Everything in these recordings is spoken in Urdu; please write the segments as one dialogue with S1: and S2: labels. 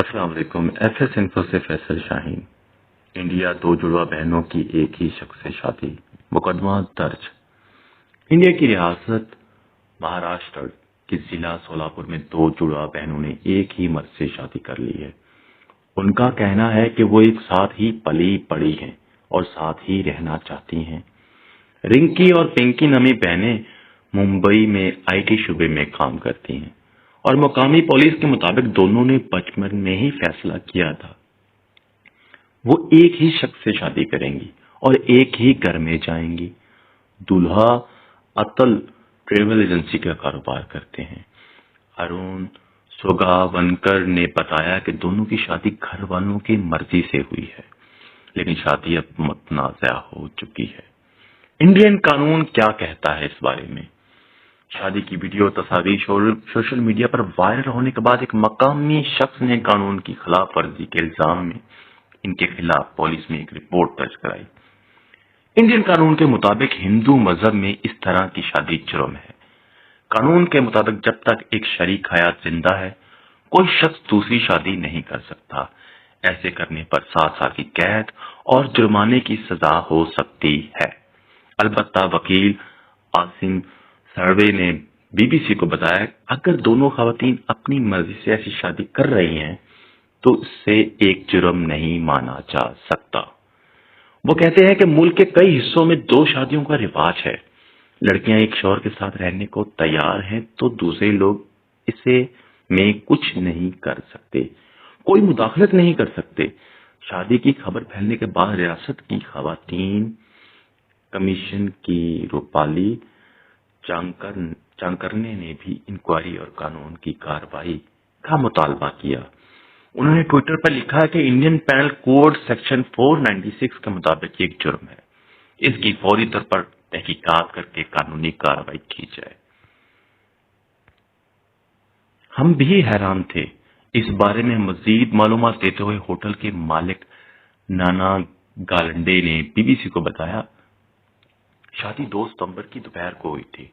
S1: السلام علیکم۔ ایف ایس انفو سے فیصل شاہین۔ انڈیا دو جڑواں بہنوں کی ایک ہی شخص سے شادی، مقدمہ درج۔ انڈیا کی ریاست مہاراشٹر کے ضلع سولاپور میں دو جڑواں بہنوں نے ایک ہی مرد سے شادی کر لی ہے۔ ان کا کہنا ہے کہ وہ ایک ساتھ ہی پلی پڑی ہیں اور ساتھ ہی رہنا چاہتی ہیں۔ رنکی اور پنکی نامی بہنیں ممبئی میں آئی ٹی شعبے میں کام کرتی ہیں اور مقامی پولیس کے مطابق دونوں نے بچپن میں ہی فیصلہ کیا تھا وہ ایک ہی شخص سے شادی کریں گی اور ایک ہی گھر میں جائیں گی۔ دولہا اتل ٹریول ایجنسی کا کاروبار کرتے ہیں۔ ارون سوگاونکر نے بتایا کہ دونوں کی شادی گھر والوں کی مرضی سے ہوئی ہے، لیکن شادی اب متنازع ہو چکی ہے۔ انڈین قانون کیا کہتا ہے اس بارے میں؟ شادی کی ویڈیو تصاویر سوشل میڈیا پر وائرل ہونے کے بعد ایک مقامی شخص نے قانون کی خلاف ورزی کے الزام میں ان کے خلاف پولیس میں ایک رپورٹ درج کرائی۔ انڈین قانون کے مطابق ہندو مذہب میں اس طرح کی شادی جرم ہے۔ قانون کے مطابق جب تک ایک شریک حیات زندہ ہے کوئی شخص دوسری شادی نہیں کر سکتا۔ ایسے کرنے پر 7 سال کی قید اور جرمانے کی سزا ہو سکتی ہے۔ البتہ وکیل عاصم سروے نے بی بی سی کو بتایا اگر دونوں خواتین اپنی مرضی سے ایسی شادی کر رہی ہیں تو اس سے ایک جرم نہیں مانا جا سکتا۔ وہ کہتے ہیں کہ ملک کے کئی حصوں میں 2 شادیوں کا رواج ہے۔ لڑکیاں ایک شوہر کے ساتھ رہنے کو تیار ہیں تو دوسرے لوگ اسے میں کچھ نہیں کر سکتے، کوئی مداخلت نہیں کر سکتے۔ شادی کی خبر پھیلنے کے بعد ریاست کی خواتین کمیشن کی روپالی چانکرنے نے بھی انکوائری اور قانون کی کارروائی کا مطالبہ کیا۔ انہوں نے ٹویٹر پر لکھا کہ انڈین پینل کوڈ سیکشن 496 کے مطابق یہ ایک جرم ہے، اس کی فوری طور پر تحقیقات کر کے قانونی کارروائی کی جائے۔ ہم بھی حیران تھے۔ اس بارے میں مزید معلومات دیتے ہوئے ہوٹل کے مالک نانا گالنڈے نے بی بی سی کو بتایا شادی 2 ستمبر کی دوپہر کو ہوئی تھی۔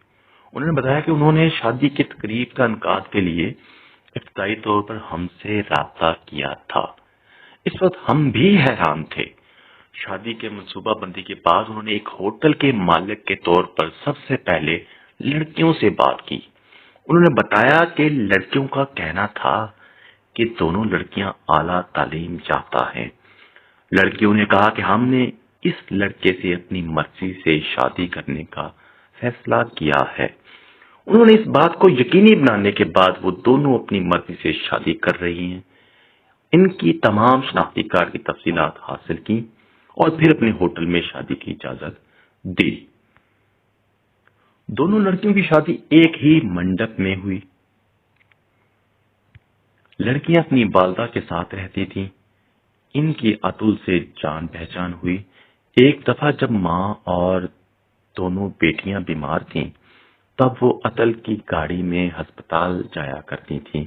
S1: انہوں نے بتایا کہ انہوں نے شادی کی تقریب کا انعقاد کے لیے ابتدائی طور پر ہم سے رابطہ کیا تھا۔ اس وقت ہم بھی حیران تھے۔ شادی کے منصوبہ بندی کے بعد انہوں نے ایک ہوٹل کے مالک کے طور پر سب سے پہلے لڑکیوں سے بات کی۔ انہوں نے بتایا کہ لڑکیوں کا کہنا تھا کہ دونوں لڑکیاں اعلیٰ تعلیم یافتہ ہیں۔ لڑکیوں نے کہا کہ ہم نے اس لڑکے سے اپنی مرضی سے شادی کرنے کا فیصلہ کیا ہے۔ انہوں نے اس بات کو یقینی بنانے کے بعد وہ دونوں اپنی مرضی سے شادی کر رہی ہیں، ان کی تمام شناختی کارڈ کی تفصیلات حاصل کی اور پھر اپنے ہوٹل میں شادی کی اجازت دی۔ دونوں لڑکیوں کی شادی ایک ہی منڈپ میں ہوئی۔ لڑکیاں اپنی والدہ کے ساتھ رہتی تھیں۔ ان کی اتل سے جان پہچان ہوئی۔ ایک دفعہ جب ماں اور دونوں بیٹیاں بیمار تھیں تب وہ اتل کی گاڑی میں ہسپتال جایا کرتی تھیں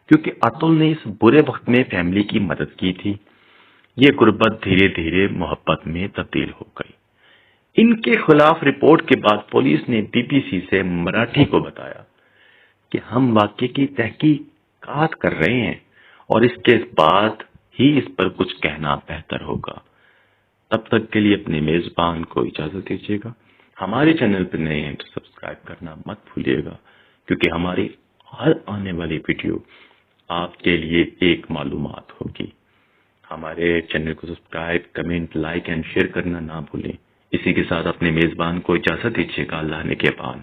S1: کیونکہ اتل نے اس برے وقت میں فیملی کی مدد کی تھی۔ یہ غربت دھیرے دھیرے محبت میں تبدیل ہو گئی۔ ان کے خلاف رپورٹ کے بعد پولیس نے بی بی سی سے مراٹھی کو بتایا کہ ہم واقعے کی تحقیقات کر رہے ہیں اور اس کے بعد ہی اس پر کچھ کہنا بہتر ہوگا۔ تب تک کے لیے اپنے میزبان کو اجازت دیجیے گا۔ ہمارے چینل پر نئے ہیں تو سبسکرائب کرنا مت بھولیے گا کیونکہ ہماری ہر آنے والی ویڈیو آپ کے لیے ایک معلومات ہوگی۔ ہمارے چینل کو subscribe, comment, like and share کرنا نہ بھولیں۔ اسی کے ساتھ اپنے میزبان کو اجازت دیجیے گا۔ اللہ نگہبان۔